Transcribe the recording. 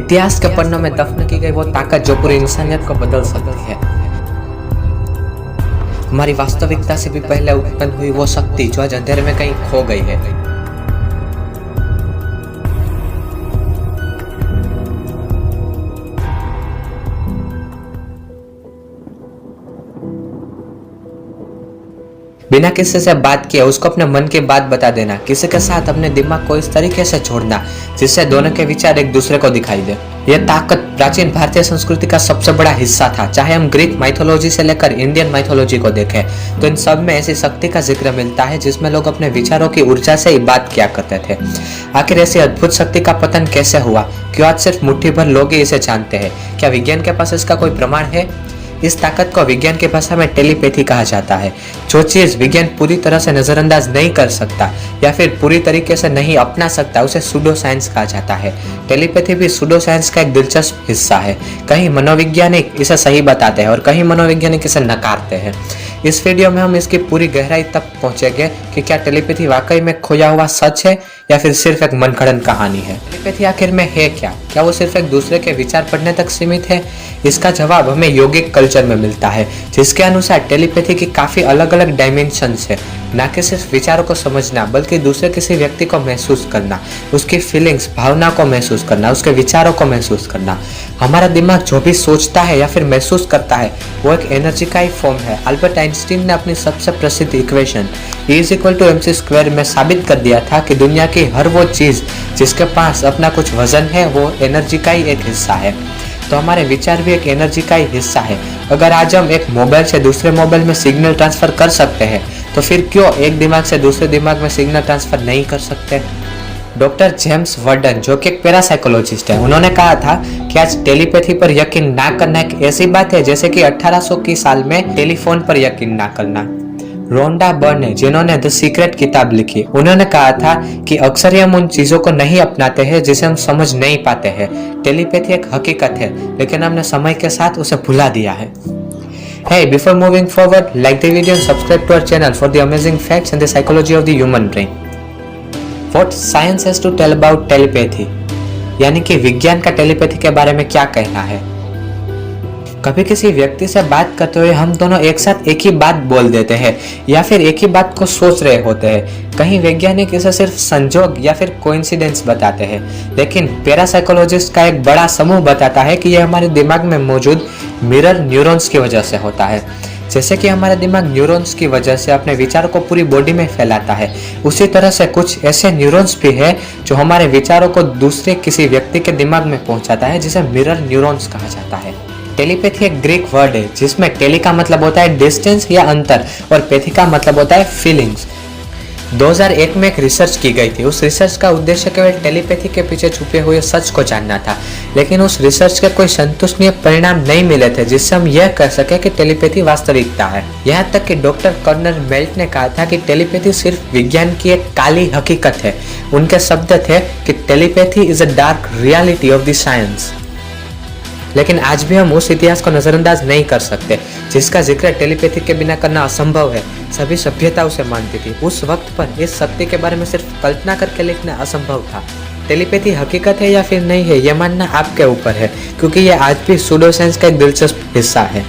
इतिहास के पन्नों में दफन की गई वो ताकत जो पूरी इंसानियत को बदल सकती है। हमारी वास्तविकता से भी पहले उत्पन्न हुई वो शक्ति जो आज अंधेरे में कहीं खो गई है। बिना किसी से बात किए उसको अपने मन की बात बता देना, किसी के साथ अपने दिमाग को इस तरीके से छोड़ना जिससे दोनों के विचार एक दूसरे को दिखाई दे। यह ताकत प्राचीन भारतीय संस्कृति का सबसे बड़ा हिस्सा था। चाहे हम ग्रीक माइथोलॉजी से लेकर इंडियन माइथोलॉजी को देखें तो इन सब में ऐसी शक्ति का जिक्र मिलता है जिसमें लोग अपने विचारों की ऊर्जा से ही बात किया करते थे। आखिर ऐसी अद्भुत शक्ति का पतन कैसे हुआ? क्यों आज सिर्फ मुट्ठी भर लोग ही इसे जानते हैं? क्या विज्ञान के पास इसका कोई प्रमाण है? इस ताकत को विज्ञान की भाषा में टेलीपैथी कहा जाता है। जो चीज विज्ञान पूरी तरह से नजरअंदाज नहीं कर सकता या फिर पूरी तरीके से नहीं अपना सकता उसे सूडो साइंस कहा जाता है। टेलीपैथी भी सूडो साइंस का एक दिलचस्प हिस्सा है। कहीं मनोवैज्ञानिक इसे सही बताते हैं और कहीं मनोवैज्ञानिक इसे नकारते हैं। इस वीडियो में हम इसकी पूरी गहराई तक पहुंचेंगे कि क्या टेलीपैथी वाकई में खोया हुआ सच है या फिर सिर्फ एक मनगढ़ंत कहानी है। टेलीपैथी आखिर में है क्या वो सिर्फ एक दूसरे के विचार पढ़ने तक सीमित है? इसका जवाब हमें योगिक कल्चर में मिलता है, जिसके अनुसार टेलीपैथी की काफी अलग अलग डायमेंशंस है। न कि सिर्फ विचारों को समझना बल्कि दूसरे किसी व्यक्ति को महसूस करना, उसकी फीलिंग्स भावना को महसूस करना, उसके विचारों को महसूस करना। हमारा दिमाग जो भी सोचता है या फिर महसूस करता है वो एक एनर्जी का ही फॉर्म है। अल्बर्ट आइंस्टीन ने अपनी सबसे प्रसिद्ध इक्वेशन E=mc² में साबित कर दिया था कि दुनिया की हर वो चीज जिसके पास अपना कुछ वजन है वो एनर्जी का ही एक हिस्सा है। तो हमारे विचार भी एक एनर्जी का ही हिस्सा है। अगर आज हम एक मोबाइल से दूसरे मोबाइल में सिग्नल ट्रांसफर कर सकते हैं तो फिर क्यों एक दिमाग से दूसरे दिमाग में सिग्नल ट्रांसफर नहीं कर सकते? डॉक्टर जेम्स वर्डन जो कि एक पैरासाइकोलॉजिस्ट है, उन्होंने कहा था कि आज टेलीपैथी पर यकीन ना करना एक ऐसी बात है जैसे कि 1800 की साल में टेलीफोन पर यकीन ना करना। रोंडा बर्ने जिन्होंने द सीक्रेट किताब लिखी, उन्होंने कहा था कि अक्सर हम उन चीजों को नहीं अपनाते हैं जिसे हम समझ नहीं पाते हैं। टेलीपैथी एक हकीकत है लेकिन हमने समय के साथ उसे भुला दिया है। Hey, before moving forward, like the video and subscribe to our channel for the amazing facts and the psychology of the human brain. What science has to tell about telepathy? यानी कि विज्ञान का टेलीपैथी के बारे में क्या कहना है। कभी किसी व्यक्ति से बात करते हुए हम दोनों एक साथ एक ही बात बोल देते हैं या फिर एक ही बात को सोच रहे होते हैं। कहीं वैज्ञानिक इसे सिर्फ संजोग या फिर कोइंसिडेंस बताते हैं, लेकिन पैरासाइकोलॉजिस्ट का एक बड़ा समूह बताता है कि यह हमारे दिमाग में मौजूद मिरर न्यूरॉन्स की वजह से होता है। जैसे कि हमारा दिमाग न्यूरॉन्स की वजह से अपने विचारों को पूरी बॉडी में फैलाता है, उसी तरह से कुछ ऐसे न्यूरॉन्स भी है जो हमारे विचारों को दूसरे किसी व्यक्ति के दिमाग में पहुंचाता है, जिसे मिरर न्यूरॉन्स कहा जाता है। टेलीपैथी एक ग्रीक वर्ड है जिसमें टेली का मतलब होता है डिस्टेंस या अंतर और पैथी का मतलब होता है फीलिंग्स। 2001 में एक रिसर्च की गई थी। उस रिसर्च का उद्देश्य केवल टेलीपैथी के पीछे छुपे हुए सच को जानना था, लेकिन उस रिसर्च के कोई संतुष्टनीय परिणाम नहीं मिले थे जिससे हम यह कह सके कि टेलीपैथी वास्तविकता है। यहाँ तक कि डॉक्टर कर्नल मेल्ट ने कहा था कि टेलीपैथी सिर्फ विज्ञान की एक काली हकीकत है। उनके शब्द थे कि telepathy is a dark reality of the science. लेकिन आज भी हम उस इतिहास को नजरअंदाज नहीं कर सकते जिसका जिक्र टेलीपैथी के बिना करना असंभव है। सभी सभ्यता उसे मानती थी। उस वक्त पर इस शक्ति के बारे में सिर्फ कल्पना करके लिखना असंभव था। टेलीपैथी हकीकत है या फिर नहीं है यह मानना आपके ऊपर है, क्योंकि यह आज भी सूडो साइंस का एक दिलचस्प हिस्सा है।